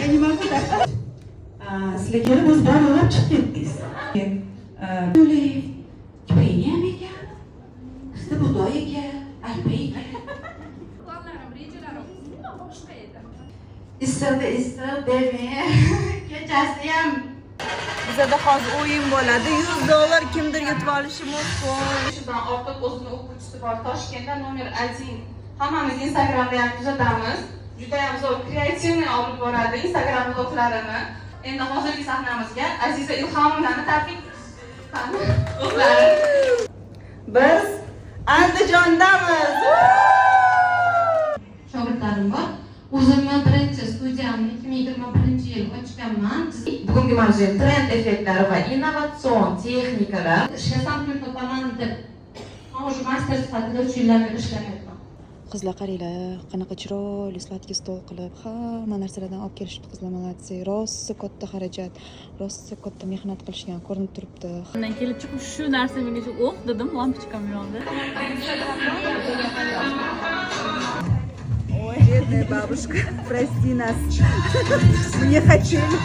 Я не могу так. Sizlar kelib o'z bolalar chiqib ketdingiz. O'lay, kipayni ham ekan. Bizda budoy ekan, aypay ekan. Planlarim, rejalarim umuman boshqa edi. Issiq demay. Kechasi ham Bizda hozir o'yin bo'ladi. $100 kimdir yutib olishi mumkin. Shundan ortiq o'zini o'quvchisi bor Toshkentda nomer 1. Hammamiz Instagramda ham kuzatamiz. Juda ham zo'r kreativniy olib boradi Instagram bloglarini. Endi hozirgi sahnamizga Aziza Ilhomovnani taklif qilamiz. Biz Andijondamiz. Shogirdlarim bor. O'zimni birinchi studiyamni 2021-yil ochganman. Bugungi mavzu trend effektlari va innovatsion texnikalar. Ishlasam topaman deb. Hozir master sifatida 3 yildan beri ishlayapman. Qizlar qaranglar, qanaqa chiroyli sladkий stol qilib, hamma narsalardan olib kelishdi qizlar молодцы. Rosa katta xarajat, rosa katta mehnat qilishgan ko'rinib turibdi. Undan kelib chiqib shu narsa menga dedim, lampochkam yondi. Ой, бедная бабушка, прости нас. Мы не хотели.